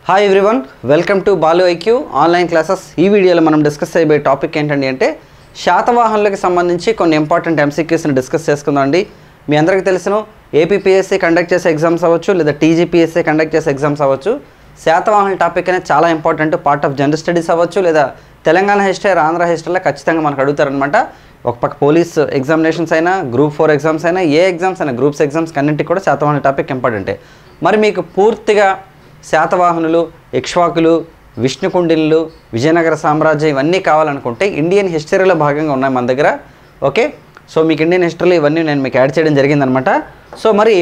Hi everyone, welcome to Balu IQ online classes. ఈ వీడియోలో మనం డిస్కస్ చేయబోయే టాపిక్ ఏంటండి అంటే శాతవాహనులకు సంబంధించి కొన్ని ఇంపార్టెంట్ ఎంసీక్యూస్ని డిస్కస్ చేసుకుందామండి. మీ అందరికీ తెలుసును ఏపీపీఎస్సీ కండక్ట్ చేసే ఎగ్జామ్స్ అవ్వచ్చు లేదా టీజీపీఎస్సీ కండక్ట్ చేసే ఎగ్జామ్స్ అవ్వచ్చు. శాతవాహనుల టాపిక్ అనేది చాలా important part of general studies అవ్వచ్చు లేదా తెలంగాణ హిస్టరీ ఆంధ్ర హిస్టరీలో ఖచ్చితంగా మనకు అడుగుతారనమాట. ఒక పక్క పోలీస్ ఎగ్జామినేషన్స్ అయినా గ్రూప్ 4 ఎగ్జామ్స్ అయినా ఏ ఎగ్జామ్స్ అయినా గ్రూప్స్ ఎగ్జామ్స్ అన్నింటికి కూడా శాతవాహనుల టాపిక్ ఇంపార్టెంటే. మరి మీకు పూర్తిగా శాతవాహనులు, ఇక్ష్వాకులు, విష్ణుకుండినులు, విజయనగర సామ్రాజ్యం ఇవన్నీ కావాలనుకుంటే ఇండియన్ హిస్టరీలో భాగంగా ఉన్నాయి మన దగ్గర. ఓకే, సో మీకు ఇండియన్ హిస్టరీలో ఇవన్నీ నేను మీకు యాడ్ చేయడం జరిగిందనమాట. సో మరి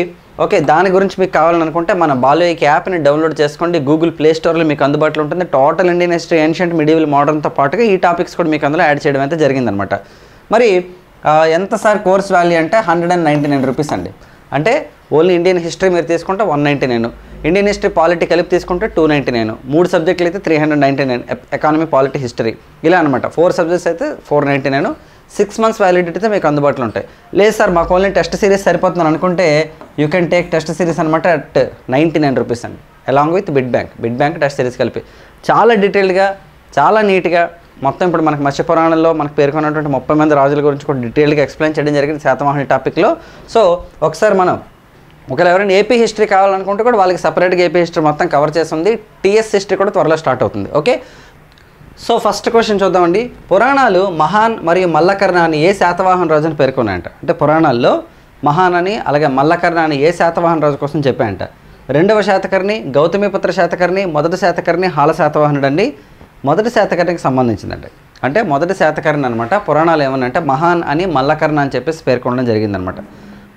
ఓకే, దాని గురించి మీకు కావాలనుకుంటే మన బాలు ఐక్యూ యాప్ని డౌన్లోడ్ చేసుకోండి. గూగుల్ ప్లే స్టోర్లో మీకు అందుబాటులో ఉంటుంది. Total Indian history, ancient, medieval, మోడర్న్తో పాటుగా ఈ టాపిక్స్ కూడా మీకు అందులో యాడ్ చేయడం అయితే జరిగిందనమాట. మరి ఎంత సార్ కోర్స్ వాల్యూ అంటే 199 రూపీస్ అండి. అంటే ఓన్లీ ఇండియన్ హిస్టరీ మీరు తీసుకుంటే 199, ఇండియన్ హిస్టరీ పాలిటీ కలిపి తీసుకుంటే 299, 3 సబ్జెక్టులు అయితే 399, ఎకానమీ, పాలిటీ, హిస్టరీ ఇలా అనమాట. 4 సబ్జెక్ట్స్ అయితే 499, 6 months వ్యాలిడిటీతో మీకు అందుబాటులో ఉంటాయి. లేదు సార్ మాకు ఓన్లీ టెస్ట్ సిరీస్ సరిపోతున్నాను అనుకుంటే you can take test series అనమాట అట్ 99 రూపీస్ అండి, along with bid bank test series కలిపి చాలా డీటెయిల్గా చాలా నీట్గా మొత్తం ఇప్పుడు మనకు మత్స్య పురాణంలో మనకు పేర్కొన్నటువంటి 30 మంది రాజుల గురించి కూడా డీటెయిల్గా ఎక్స్ప్లెయిన్ చేయడం జరిగింది శాతవాహనుల టాపిక్లో. సో ఒకసారి మనం ఒకవేళ ఎవరైనా ఏపీ హిస్టరీ కావాలనుకుంటే కూడా వాళ్ళకి సపరేట్గా ఏపీ హిస్టరీ మొత్తం కవర్ చేస్తుంది. టీఎస్ హిస్టరీ కూడా త్వరలో స్టార్ట్ అవుతుంది. ఓకే, సో ఫస్ట్ క్వశ్చన్ చూద్దామండి. పురాణాలు మహాన్ మరియు మల్లకర్ణ అని ఏ శాతవాహన రాజు అని పేర్కొన్నాయంట. అంటే పురాణాల్లో మహాన్ అని అలాగే మల్లకర్ణ అని ఏ శాతవాహన రాజు కోసం చెప్పాయంట. 2వ శాతకర్ణి, గౌతమిపుత్ర శాతకర్ణి, మొదటి శాతకర్ణి, హాల శాతవాహనుడు అండి. మొదటి శాతకర్ణికి సంబంధించిందండి. అంటే మొదటి శాతకర్ణి అనమాట. పురాణాలు ఏమన్నంటే మహాన్ అని మల్లకర్ణ అని చెప్పేసి పేర్కొనడం జరిగిందనమాట.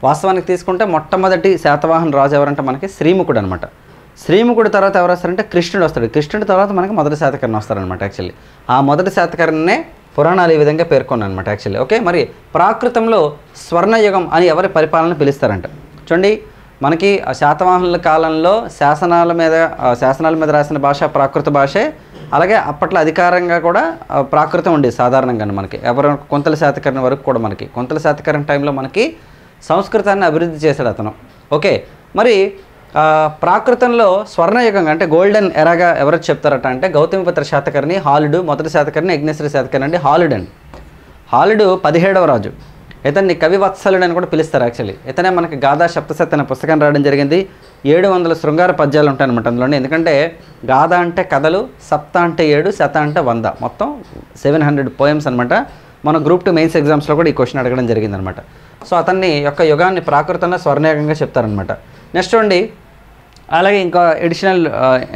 వాస్తవానికి తీసుకుంటే మొట్టమొదటి శాతవాహన రాజు ఎవరంటే మనకి శ్రీముఖుడు అనమాట. శ్రీముఖుడు తర్వాత ఎవరు వస్తారంటే కృష్ణుడు వస్తాడు. కృష్ణుడి తర్వాత మనకి మొదటి శాతకర్ణి వస్తారనమాట. యాక్చువల్లీ ఆ మొదటి శాతకర్ణినే పురాణాలు ఈ విధంగా పేర్కొన్నాయి అనమాట యాక్చువల్లీ. ఓకే, మరి ప్రాకృతంలో స్వర్ణయుగం అని ఎవరి పరిపాలన పిలుస్తారంట. చూడండి, మనకి శాతవాహనుల కాలంలో శాసనాల మీద రాసిన భాష ప్రాకృత భాషే. అలాగే అప్పట్లో అధికారంగా కూడా ప్రాకృతం ఉండేది సాధారణంగా మనకి. ఎవరు కొంతల శాతకర్ణి వరకు కూడా మనకి కొంతల శాతకర్ణి టైంలో మనకి సంస్కృతాన్ని అభివృద్ధి చేశాడు అతను. ఓకే, మరి ప్రాకృతంలో స్వర్ణయుగంగా అంటే గోల్డెన్ ఎరాగా ఎవరు చెప్తారట అంటే గౌతమిపుత్ర శాతకర్ణి, హాలుడు, మొదటి శాతకర్ణి, యజ్ఞశ్రీ శాతకర్ణి అండి. హాలుడు 17వ రాజు. ఇతన్ని కవివత్సలుడు అని కూడా పిలుస్తారు యాక్చువల్లీ. ఇతనే మనకి గాథా సప్తశతి అనే పుస్తకం రాయడం జరిగింది. 700 శృంగార పద్యాలు ఉంటాయి అనమాట అందులోనే. ఎందుకంటే గాథ అంటే కథలు, సప్త అంటే 7, శత అంటే 100, మొత్తం 700 పోయమ్స్ అనమాట. మన గ్రూప్ 2 మెయిన్స్ ఎగ్జామ్స్లో కూడా ఈ క్వశ్చన్ అడగడం జరిగిందనమాట. సో అతన్ని యొక్క యుగాన్ని ప్రాకృతంగా స్వర్ణయుగంగా చెప్తారనమాట. నెక్స్ట్ చూడండి, అలాగే ఇంకా ఎడిషనల్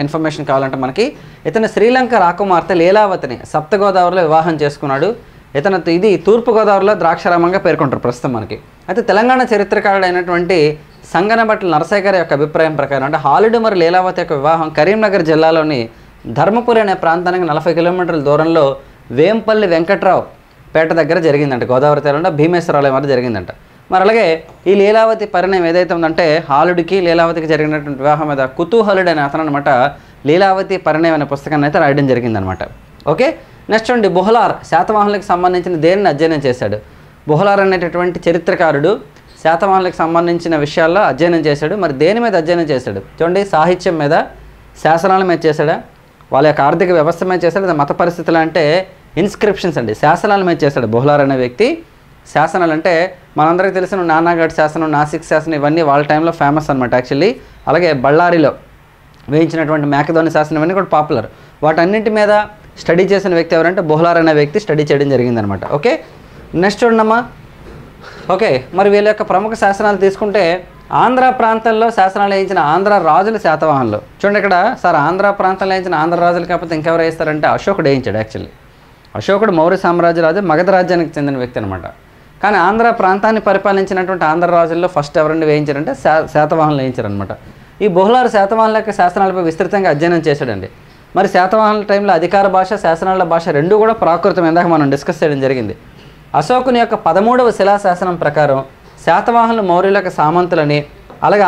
ఇన్ఫర్మేషన్ కావాలంటే మనకి ఇతను శ్రీలంక రాకుమార్తె లీలావతిని సప్తగోదావరిలో వివాహం చేసుకున్నాడు. ఇది తూర్పుగోదావరిలో ద్రాక్షారామంగా పేర్కొంటారు ప్రస్తుతం మనకి. అయితే తెలంగాణ చరిత్రకారుడు అయినటువంటి సంగనబట్ల నరసయ్య గారి యొక్క అభిప్రాయం ప్రకారం అంటే హాలుడు మరియు లీలావతి యొక్క వివాహం కరీంనగర్ జిల్లాలోని ధర్మపురి అనే ప్రాంతానికి 40 కిలోమీటర్ల దూరంలో వేంపల్లి వెంకట్రావు పేట దగ్గర జరిగిందంట. గోదావరి తీరంలో భీమేశ్వరాలయం వద్ద జరిగిందంట. మరి అలాగే ఈ లీలావతి పరిణయం ఏదైతే ఉందంటే హాలుడికి లీలావతికి జరిగినటువంటి వివాహం మీద కుతూహలుడు అనే అతను అనమాట లీలావతి పరిణయం అనే పుస్తకాన్ని అయితే రాయడం జరిగిందనమాట. ఓకే, నెక్స్ట్ చూడండి, బుహలార్ శాతవాహనులకు సంబంధించిన దేనిని అధ్యయనం చేశాడు. బుహలార్ అనేటటువంటి చరిత్రకారుడు శాతవాహనులకు సంబంధించిన విషయాల్లో అధ్యయనం చేశాడు. మరి దేని మీద అధ్యయనం చేశాడు చూడండి, సాహిత్యం మీద, శాసనాల మీద చేశాడా, వాళ్ళ యొక్క ఆర్థిక వ్యవస్థ మీద చేశాడు, మత పరిస్థితులు అంటే ఇన్స్క్రిప్షన్స్ అండి, శాసనాల మీద చేశాడు బుహలార్ అనే వ్యక్తి. శాసనాలు అంటే మనందరికీ తెలిసిన నానాగఢ్ శాసనం, నాసిక్ శాసనం ఇవన్నీ వాళ్ళ టైంలో ఫేమస్ అనమాట యాక్చువల్లీ. అలాగే బళ్ళారిలో వేయించినటువంటి మేకధోని శాసనం ఇవన్నీ కూడా పాపులర్. వాటన్నింటి మీద స్టడీ చేసిన వ్యక్తి ఎవరంటే బుహలార్ అనే వ్యక్తి స్టడీ చేయడం జరిగిందనమాట. ఓకే, నెక్స్ట్ చూడమ్మా. ఓకే, మరి వీళ్ళ యొక్క ప్రముఖ శాసనాలు తీసుకుంటే ఆంధ్ర ప్రాంతంలో శాసనాలు వేయించిన ఆంధ్ర రాజుల శాతవాహనులు. చూడండి ఇక్కడ సార్ ఆంధ్ర ప్రాంతంలో వేయించిన ఆంధ్ర రాజులు కాకపోతే ఇంకెవరు వేస్తారంటే అశోకుడు వేయించాడు యాక్చువల్లీ. అశోకుడు మౌర్య సామ్రాజ్య రాజు, మగధ రాజ్యానికి చెందిన వ్యక్తి అనమాట. కానీ ఆంధ్ర ప్రాంతాన్ని పరిపాలించినటువంటి ఆంధ్ర రాజుల్లో ఫస్ట్ ఎవరిని వేయించారంటే శాతవాహనులు వేయించారనమాట. ఈ బుహలార్ శాతవాహనుల యొక్క శాసనాలపై విస్తృతంగా అధ్యయనం చేశాడండి. మరి శాతవాహనుల టైంలో అధికార భాష, శాసనాల భాష రెండూ కూడా ప్రాకృతం ఇందాక మనం డిస్కస్ చేయడం జరిగింది. అశోకుని యొక్క 13వ శిలాశాసనం ప్రకారం శాతవాహనులు మౌర్యుల యొక్క సామంతులని అలాగే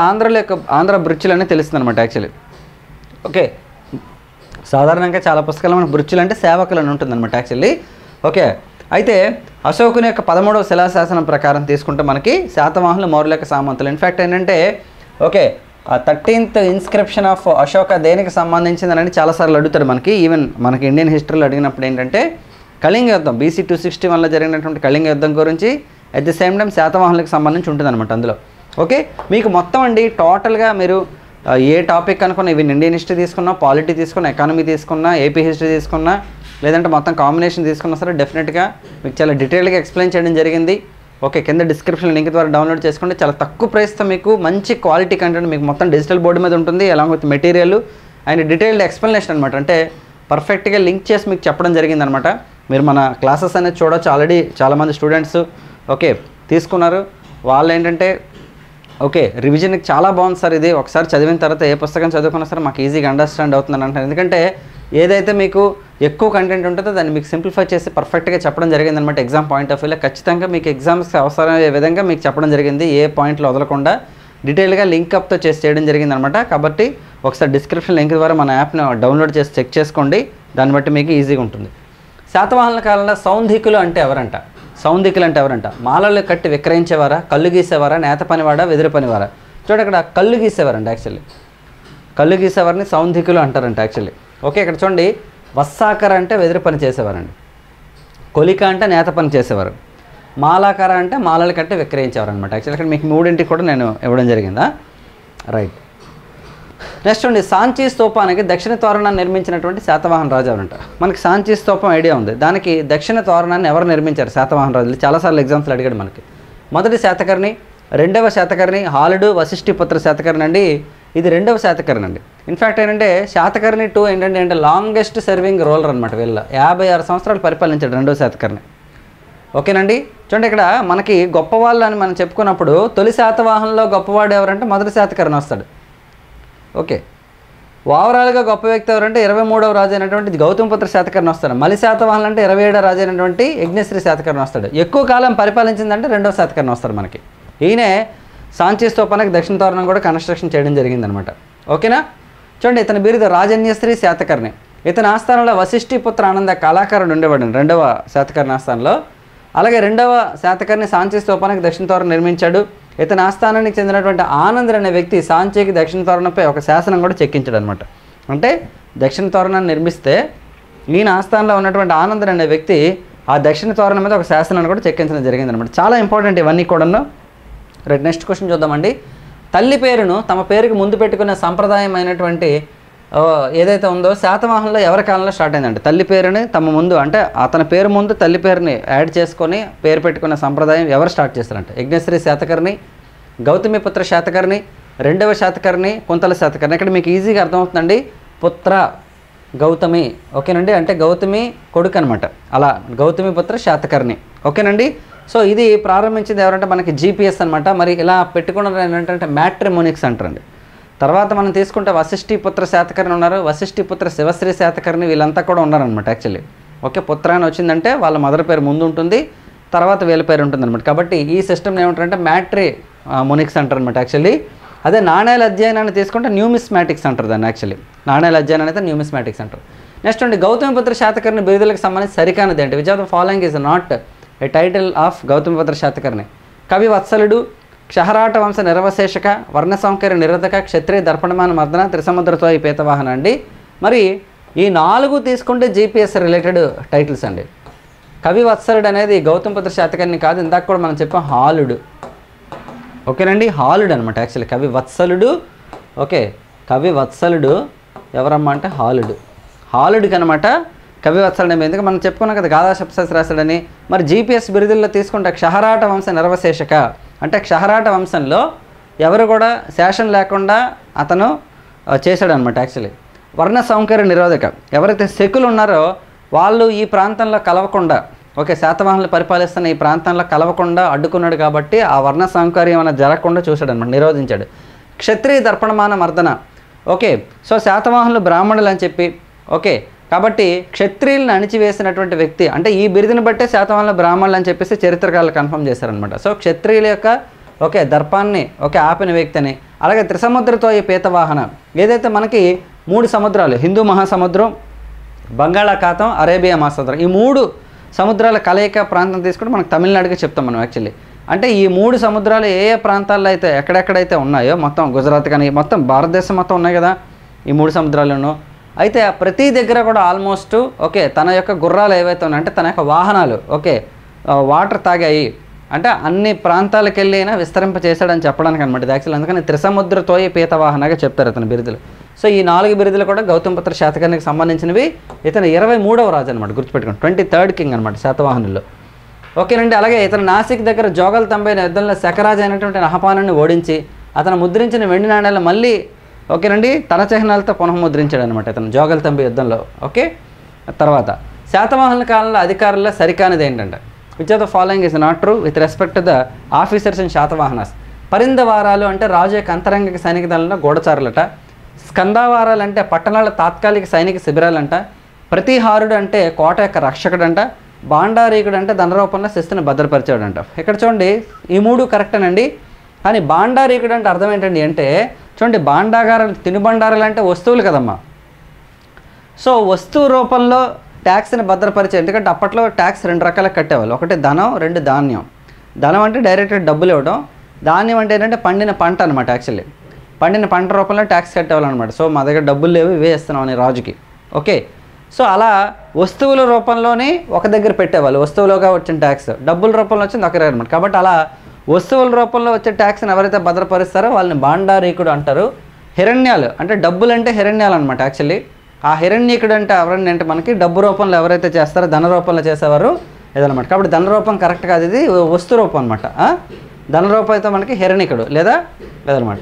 ఆంధ్ర బృచ్చులని తెలుస్తుంది అనమాట యాక్చువల్లీ. ఓకే, సాధారణంగా చాలా పుస్తకాలు మన బృచ్చులు అంటే సేవకులు అని ఉంటుంది అనమాట యాక్చువల్లీ. ఓకే, అయితే అశోకుని యొక్క 13వ శిలాశాసనం ప్రకారం తీసుకుంటే మనకి శాతవాహనులు మౌర్యుల యొక్క సామంతులు. ఇన్ఫ్యాక్ట్ ఏంటంటే okay 13th inscription of Ashoka దేనికి సంబంధించిందని చాలాసార్లు అడుగుతారు మనకి. ఈవెన్ మనకి ఇండియన్ హిస్టరీలో అడిగినప్పుడు ఏంటంటే కళింగ యుద్ధం BC 261లో జరిగినటువంటి కళింగ యుద్ధం గురించి, అట్ ది సేమ్ టైం శాతవాహనులకు సంబంధించి ఉంటుంది అనమాట అందులో. ఓకే, మీకు మొత్తం అండి టోటల్గా మీరు ఏ టాపిక్ అనుకున్నా, ఈవెన్ ఇండియన్ హిస్టరీ తీసుకున్నా, పాలిటీ తీసుకున్నా, ఎకానమీ తీసుకున్నా, AP హిస్టరీ తీసుకున్నా, లేదంటే మొత్తం కాంబినేషన్ తీసుకున్నా సరే డెఫినెట్గా మీకు చాలా డీటెయిల్గా ఎక్స్ప్లెయిన్ చేయడం జరిగింది. ఓకే, కింద డిస్క్రిప్షన్ లింక్ ద్వారా డౌన్లోడ్ చేసుకోండి. చాలా తక్కువ ప్రైస్తో మీకు మంచి క్వాలిటీ కంటెంట్ మీకు మొత్తం డిజిటల్ బోర్డు మీద ఉంటుంది, along with material and detailed explanation అనమాట. అంటే పర్ఫెక్ట్గా లింక్ చేసి మీకు చెప్పడం జరిగిందనమాట. మీరు మన క్లాసెస్ అనేది చూడవచ్చు. ఆల్రెడీ చాలామంది స్టూడెంట్స్ ఓకే తీసుకున్నారు. వాళ్ళు ఏంటంటే ఓకే రివిజన్కి చాలా బాగుంది సార్, ఇది ఒకసారి చదివిన తర్వాత ఏ పుస్తకం చదువుకున్నా సరే మాకు ఈజీగా అండర్స్టాండ్ అవుతుందని అంటారు. ఎందుకంటే ఏదైతే మీకు ఎక్కువ కంటెంట్ ఉంటుందో దాన్ని మీకు సింప్లిఫై చేసి పర్ఫెక్ట్గా చెప్పడం జరిగిందనమాట. ఎగ్జామ్ పాయింట్ ఆఫ్ వ్యూలో ఖచ్చితంగా మీకు ఎగ్జామ్స్కి అవసరమయ్యే విధంగా మీకు చెప్పడం జరిగింది. ఏ పాయింట్లు వదలకుండా డీటెయిల్గా లింక్అప్తో చేసి చేయడం జరిగిందనమాట. కాబట్టి ఒకసారి డిస్క్రిప్షన్ లింక్ ద్వారా మన యాప్ని డౌన్లోడ్ చేసి చెక్ చేసుకోండి. దాన్ని బట్టి మీకు ఈజీగా ఉంటుంది. శాతవాహనుల కాలంలో సౌంధికులు అంటే ఎవరంట? సౌంధికులు అంటే ఎవరంట? మాలలు కట్టి విక్రయించేవారా, కళ్ళు గీసేవారా, నేత పనివాడా, వెదురు పనివారా? చూడండి ఇక్కడ కళ్ళు గీసేవారంట. యాక్చువల్లీ కళ్ళు గీసేవారిని సౌంధికులు అంటారంట యాక్చువల్లీ. ఓకే, ఇక్కడ చూడండి వస్సాకర అంటే వెదురు పని చేసేవారండి, కొలిక అంటే నేత పని చేసేవారు, మాలాకర అంటే మాలలు కట్టి విక్రయించేవారు అనమాట. యాక్చువల్లీ ఇక్కడ మీకు మూడింటికి కూడా నేను ఇవ్వడం జరిగిందా? రైట్. నెక్స్ట్ అండి సాంచీ స్తూపానికి దక్షిణ తోరణాన్ని నిర్మించినటువంటి శాతవాహన రాజు ఎవరంట? మనకి సాంచీ స్తూపం ఐడియా ఉంది. దానికి దక్షిణ తోరణాన్ని ఎవరు నిర్మించారు? శాతవాహన రాజులు. చాలాసార్లు ఎగ్జామ్స్లో అడిగాడు మనకి. మొదటి శాతకర్ణి, రెండవ శాతకర్ణి హాలుడు వశిష్ఠిపుత్ర శాతకర్ణి అండి. ఇది రెండవ శాతకర్ణి అండి. ఇన్ఫ్యాక్ట్ ఏంటంటే శాతకర్ణి 2 ఏంటంటే లాంగెస్ట్ సర్వింగ్ రూలర్ అనమాట. వీళ్ళ 56 సంవత్సరాలు పరిపాలించాడు రెండవ శాతకర్ణి. ఓకేనండి, చూడండి ఇక్కడ మనకి గొప్పవాళ్ళు అని మనం చెప్పుకున్నప్పుడు తొలి శాతవాహనంలో గొప్పవాడు ఎవరంటే మొదటి శాతకర్ణి వస్తాడు. ఓకే, ఓవరాల్గా గొప్ప వ్యక్తి ఎవరంటే 23వ రాజు అయినటువంటి గౌతమిపుత్ర శాతకర్ణి వస్తాడు. మలి శాతవాహనులు అంటే 27వ రాజు అయినటువంటి యజ్ఞశ్రీ శాతకర్ణి వస్తాడు. ఎక్కువ కాలం పరిపాలించిందంటే రెండవ శాతకర్ణి వస్తాడు మనకి. ఈయనే సాంచీ స్తూపానికి దక్షిణ తోరణం కూడా కన్స్ట్రక్షన్ చేయడం జరిగిందనమాట. ఓకేనా, చూడండి ఇతని బిరుదు రాజన్యశ్రీ శాతకర్ణి. ఇతని ఆస్థానంలో వశిష్ఠిపుత్ర ఆనంద కళాకారుడు ఉండేవాడు రెండవ శాతకర్ణి ఆస్థానంలో. అలాగే రెండవ శాతకర్ణి సాంచీ స్తూపానికి దక్షిణ తోరణం నిర్మించాడు. ఇతని ఆస్థానానికి చెందినటువంటి ఆనంద్ అనే వ్యక్తి సాంచీకి దక్షిణ తోరణంపై ఒక శాసనం కూడా చెక్కించాడు అనమాట. అంటే దక్షిణ తోరణాన్ని నిర్మిస్తే ఈయన ఆస్థానంలో ఉన్నటువంటి ఆనంద్ అనే వ్యక్తి ఆ దక్షిణ తోరణం మీద ఒక శాసనాన్ని కూడా చెక్కించడం జరిగిందనమాట. చాలా ఇంపార్టెంట్ ఇవన్నీ కూడాను. రైట్, నెక్స్ట్ క్వశ్చన్ చూద్దామండి. తల్లి పేరును తమ పేరుకి ముందు పెట్టుకునే సంప్రదాయం అయినటువంటి ఏదైతే ఉందో శాతవాహనంలో ఎవరి కాలంలో స్టార్ట్ అయిందంటే తల్లి పేరుని తమ ముందు అంటే అతని పేరు ముందు తల్లి పేరుని యాడ్ చేసుకొని పేరు పెట్టుకునే సంప్రదాయం ఎవరు స్టార్ట్ చేస్తారంటే యజ్ఞశ్రీ శాతకర్ణి, గౌతమిపుత్ర శాతకర్ణి, రెండవ శాతకర్ణి, కుంతల శాతకర్ణి. ఇక్కడ మీకు ఈజీగా అర్థమవుతుందండి. పుత్ర గౌతమి, ఓకేనండి, అంటే గౌతమి కొడుకు అనమాట. అలా గౌతమిపుత్ర శాతకర్ణి. ఓకేనండి, సో ఇది ప్రారంభించింది ఎవరంటే మనకి GPS అనమాట. మరి ఇలా పెట్టుకున్నది ఏంటంటే మ్యాట్రిమోనిక్స్ అంటారండి. తర్వాత మనం తీసుకుంటే వశిష్ఠిపుత్ర శాతకర్ణి ఉన్నారు, వశిష్ఠిపుత్ర శివశ్రీ శాతకర్ణి, వీళ్ళంతా కూడా ఉన్నారనమాట యాక్చువల్లీ. ఓకే, పుత్ర అని వచ్చిందంటే వాళ్ళ మదర్ పేరు ముందు ఉంటుంది, తర్వాత వీళ్ళ పేరు ఉంటుంది అనమాట. కాబట్టి ఈ సిస్టమ్ ఏమంటారంటే మ్యాట్రిమోనిక్స్ అంటారు అనమాట యాక్చువల్లీ. అదే నాణ్యాల అధ్యయనాన్ని తీసుకుంటే న్యూమిస్మాటిక్స్ అంటారు దాన్ని యాక్చువల్లీ. నాణ్యాల అధ్యయనం అయితే న్యూమిస్మాటిక్స్ అంటారు. నెక్స్ట్ అండి గౌతమిపుత్ర శాతకర్ణి బిరుదులకు సంబంధించి సరికానది అంటే which of the following is not a title of Gautamiputra Satakarni? కవి వత్సలుడు, క్షహరాట వంశ నిరవశేషక, వర్ణ సౌకర్య నిరోధక, క్షత్రియ దర్పణమాన మర్దన, త్రిసముద్రతో ఈ పీతవాహన అండి. మరి ఈ 4 తీసుకుంటే GPS రిలేటెడ్ టైటిల్స్ అండి. కవి వత్సలుడు అనేది గౌతమిపుత్ర శాతకర్ణి కాదు, ఇందాక కూడా మనం చెప్పాం హాలుడు. ఓకేనండి, హాలుడు అనమాట యాక్చువల్లీ. కవి వత్సలుడు, ఓకే, కవి వత్సలుడు ఎవరమ్మా అంటే హాలుడు. హాలుడికి అనమాట కవి వత్సలుడు. ఎందుకంటే మనం చెప్పుకున్నాం కదా గాథా సప్తశతి రాశాడని. మరి GPS బిరుదుల్లో తీసుకుంటే క్షహరాట వంశ నిరవశేషక అంటే క్షహరాట వంశంలో ఎవరు కూడా శేషం లేకుండా అతను చేశాడు అనమాట యాక్చువల్లీ. వర్ణ సౌకర్య నిరోధక, ఎవరైతే శకులు ఉన్నారో వాళ్ళు ఈ ప్రాంతంలో కలవకుండా, ఓకే, శాతవాహనులు పరిపాలిస్తున్న ఈ ప్రాంతంలో కలవకుండా అడ్డుకున్నాడు కాబట్టి ఆ వర్ణ సౌకర్యం అనేది జరగకుండా చూశాడు అనమాట, నిరోధించాడు. క్షత్రియ దర్పణమాన మర్దన, ఓకే, సో శాతవాహనులు బ్రాహ్మణులు అని చెప్పి, ఓకే, కాబట్టి క్షత్రియులను అణిచివేసినటువంటి వ్యక్తి అంటే ఈ బిరుదుని బట్టే శాతవాహనులు బ్రాహ్మణులు అని చెప్పేసి చరిత్రకారులు కన్ఫర్మ్ చేశారనమాట. సో క్షత్రియుల యొక్క ఓకే దర్పాన్ని ఓకే ఆపిన వ్యక్తి అని. అలాగే త్రిసముద్రతో ఈ పీతవాహన, ఏదైతే మనకి 3 సముద్రాలు, హిందూ మహాసముద్రం, బంగాళాఖాతం, అరేబియా మహాసముద్రం, ఈ 3 సముద్రాల కలయిక ప్రాంతం తీసుకుంటే మనకు తమిళనాడుగా చెప్తాం మనం యాక్చువల్లీ. అంటే ఈ 3 సముద్రాలు ఏ ఏ ప్రాంతాల్లో అయితే ఎక్కడెక్కడైతే ఉన్నాయో మొత్తం గుజరాత్ కానీ మొత్తం భారతదేశం మొత్తం ఉన్నాయి కదా ఈ 3 సముద్రాలను. అయితే ప్రతి దగ్గర కూడా ఆల్మోస్ట్ ఓకే తన యొక్క గుర్రాలు ఏవైతే ఉన్నాయో అంటే తన యొక్క వాహనాలు ఓకే వాటర్ తాగాయి అంటే అన్ని ప్రాంతాలకు వెళ్ళి అయినా విస్తరింప చేశాడని చెప్పడానికి అనమాట ఇది యాక్చువల్. అందుకని త్రిసముద్రతోయ పీతవాహనగా చెప్తారు అతని బిరుదులు. సో ఈ 4 బిరుదులు కూడా గౌతమిపుత్ర శాతకర్ణికి సంబంధించినవి. ఇతను 23వ రాజు అనమాట, గుర్తుపెట్టుకోండి 23rd కింగ్ అనమాట శాతవాహనుల్లో. ఓకేనండి. అలాగే ఇతను నాసిక్ దగ్గర జోగల్ తంబైన యుద్ధంలో శకరాజు అయినటువంటి నహపానుని ఓడించి అతను ముద్రించిన వెండి నాణ్యాలు మళ్ళీ ఓకేనండి తన చిహ్నాలతో పునఃముద్రించాడు అనమాట ఇతను జోగల్ తంబి యుద్ధంలో. ఓకే, తర్వాత శాతవాహనుల కాలంలో అధికారుల్లో సరికానిది ఏంటంటే which of the following is not true with respect to the officers in Satavahanas. పరిణదవారాలు అంటే రాజు యొక్క అంతరంగిక సైనిక దళంలో గూఢచారులట. స్కందావారాలు అంటే పట్టణాల తాత్కాలిక సైనిక శిబిరాలంట. ప్రతిహారుడు అంటే కోట యొక్క రక్షకుడంట. బాండారీకుడు అంటే ధన రూపంలో శిస్తుని భద్రపరిచాడంట. ఇక్కడ చూడండి ఈ 3 కరెక్టేనండి. కానీ బాండారీకుడు అంటే అర్థం ఏంటండి అంటే చూడండి బాండాగారాలు తినుబండారాలు అంటే వస్తువులు కదమ్మా. సో వస్తువు రూపంలో ట్యాక్స్ని భద్రపరిచే, ఎందుకంటే అప్పట్లో ట్యాక్స్ 2 రకాలుగా కట్టేవాళ్ళు. ఒకటి ధనం, 2 ధాన్యం. ధనం అంటే డైరెక్ట్ డబ్బులు ఇవ్వడం, ధాన్యం అంటే ఏంటంటే పండిన పంట అనమాట. యాక్చువల్లీ పండిన పంట రూపంలో ట్యాక్స్ కట్టేవాళ్ళు అనమాట. సో మా దగ్గర డబ్బులు లేవు ఇవే ఇస్తున్నాం అని రాజుకి. ఓకే, సో అలా వస్తువుల రూపంలోనే ఒక దగ్గర పెట్టేవాళ్ళు, వస్తువులుగా వచ్చిన ట్యాక్స్ డబ్బుల రూపంలో వచ్చింది ఒకరే అనమాట. కాబట్టి అలా వస్తువుల రూపంలో వచ్చే ట్యాక్స్ని ఎవరైతే భద్రపరుస్తారో వాళ్ళని బాండారీకుడు అంటారు. హిరణ్యాలు అంటే డబ్బులు అంటే హిరణ్యాలు అనమాట. యాక్చువల్లీ ఆ హిరణ్యకుడు అంటే ఎవరండి అంటే మనకి డబ్బు రూపంలో ఎవరైతే చేస్తారో ధన రూపంలో చేసేవారు ఇదనమాట. కాబట్టి ధన రూపం కరెక్ట్ కాదు, ఇది వస్తు రూపం అనమాట. ధన రూపం అయితే మనకి హిరణ్యకుడు లేదా లేదనమాట.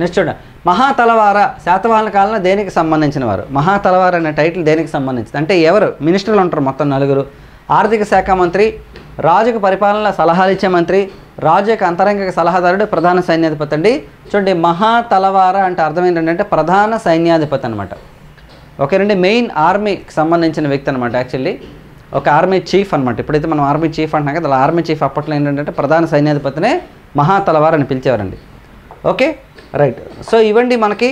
నెక్స్ట్ చూడండి మహాతలవార శాతవాహనుల కాలంలో దేనికి సంబంధించిన వారు. మహాతలవార అనే టైటిల్ దేనికి సంబంధించింది అంటే ఎవరు మినిస్టర్లు ఉంటారు మొత్తం 4. ఆర్థిక శాఖ మంత్రి, రాజుకు పరిపాలనలో సలహాలు ఇచ్చే మంత్రి, రాజు యొక్క అంతరంగిక సలహాదారుడు, ప్రధాన సైన్యాధిపతి అండి. చూడండి మహాతలవార అంటే అర్థం ఏంటంటే ప్రధాన సైన్యాధిపతి అనమాట. ఓకేనండి, మెయిన్ ఆర్మీకి సంబంధించిన వ్యక్తి అనమాట. యాక్చువల్లీ ఒక ఆర్మీ చీఫ్ అనమాట. ఇప్పుడైతే మనం ఆర్మీ చీఫ్ అంటున్నాం కదా, అలా ఆర్మీ చీఫ్ అప్పట్లో ఏంటంటే ప్రధాన సైన్యాధిపతినే మహాతలవార్ అని పిలిచేవారండి. Okay right. సో ఇవండి మనకి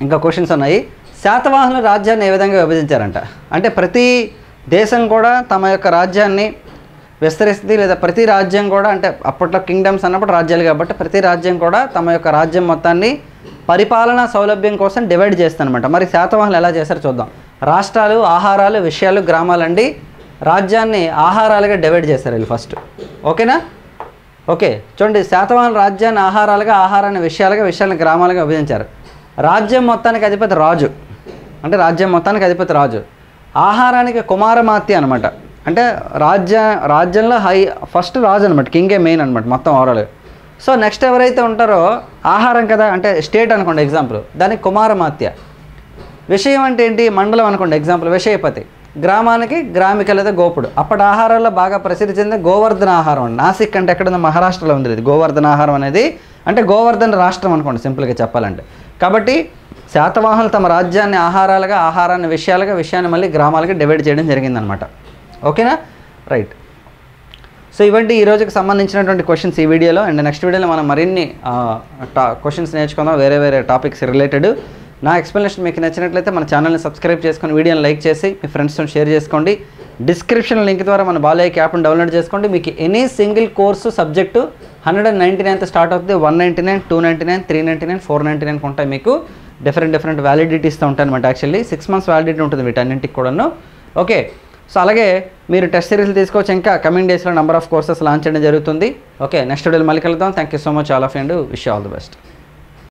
ఇంకా క్వశ్చన్స్ ఉన్నాయి. శాతవాహనుల రాజ్యాన్ని ఏ విధంగా విభజించారంట అంటే ప్రతి దేశం కూడా తమ యొక్క రాజ్యాన్ని విస్తరిస్తుంది, లేదా ప్రతి రాజ్యం కూడా అంటే అప్పట్లో కింగ్డమ్స్ అన్నప్పుడు రాజ్యాలు కాబట్టి ప్రతి రాజ్యం కూడా తమ యొక్క రాజ్యం మొత్తాన్ని పరిపాలనా సౌలభ్యం కోసం డివైడ్ చేస్తానమాట. మరి శాతవాహనులు ఎలా చేశారో చూద్దాం. రాష్ట్రాలు, ఆహారాలు, విషయాలు, గ్రామాలండి రాజ్యాన్ని ఆహారాలుగా డివైడ్ చేశారు వీళ్ళు ఫస్ట్. ఓకేనా? ఓకే చూడండి శాతవాహనుల రాజ్యాన్ని ఆహారాలుగా, ఆహారాన్ని విషయాలుగా, విషయాలను గ్రామాలుగా విభజించారు. రాజ్యం మొత్తానికి అధిపతి రాజు అంటే రాజ్యం మొత్తానికి అధిపతి రాజు. ఆహారానికి కుమారమాత్య అనమాట. అంటే రాజ్యంలో ఫస్ట్ రాజు అనమాట, కింగే మెయిన్ అనమాట మొత్తం ఓవరాల్గా. సో నెక్స్ట్ ఎవరైతే ఉంటారో ఆహారం కదా అంటే స్టేట్ అనుకోండి ఎగ్జాంపుల్, దానికి కుమారమాత్య. విషయం అంటే ఏంటి, మండలం అనుకోండి ఎగ్జాంపుల్, విషయపతి. గ్రామానికి గ్రామిక లేదా గోపుడు. అప్పటి ఆహారాల్లో బాగా ప్రసిద్ధి చెందిన గోవర్ధన ఆహారం అండి. నాసిక్ అంటే ఎక్కడ మహారాష్ట్రలో ఉంది ఇది గోవర్ధన ఆహారం అనేది. అంటే గోవర్ధన రాష్ట్రం అనుకోండి సింపుల్గా చెప్పాలంటే. కాబట్టి శాతవాహనులు తమ రాజ్యాన్ని ఆహారాలుగా, ఆహారాన్ని విషయాలుగా, విషయాన్ని మళ్ళీ గ్రామాలుగా డివైడ్ చేయడం జరిగిందనమాట. ఓకేనా రైట్. సో ఇవంటి ఈ రోజుకి సంబంధించినటువంటి క్వశ్చన్స్ ఈ వీడియోలో. అండ్ నెక్స్ట్ వీడియోలో మనం మరిన్ని క్వశ్చన్స్ నేర్చుకుందాం వేరే వేరే టాపిక్స్ రిలేటెడ్. నా ఎక్స్ప్లెనేషన్ మీకు నచ్చినట్లయితే మన ఛానల్ని సబ్స్క్రైబ్ చేసుకొని వీడియోని లైక్ చేసి మీ ఫ్రెండ్స్తో షేర్ చేసుకోండి. డిస్క్రిప్షన్ లింక్ ద్వారా మన బాలయ్య యాప్ని డౌన్లోడ్ చేసుకోండి. మీకు any single course subject 199 start అవుతుంది. 199, 299, 399, 499 ఉంటాయి. మీకు డిఫరెంట్ వ్యాలిడిటీస్తో ఉంటాయి అనమాట. యాక్చువల్లీ 6 months వ్యాలిడిటీ ఉంటుంది వీటన్నింటికి కూడాను. ఓకే సో అలాగే మీరు టెస్ట్ సిరీస్లు తీసుకోవచ్చు. ఇంకా కమింగ్ డేస్లో నెంబర్ ఆఫ్ కోర్సెస్ లాంచ్ చేయడం జరుగుతుంది. ఓకే నెక్స్ట్ వీడియోలో మళ్ళీ కలుద్దాం. Thank you so much all of you and wish all the best.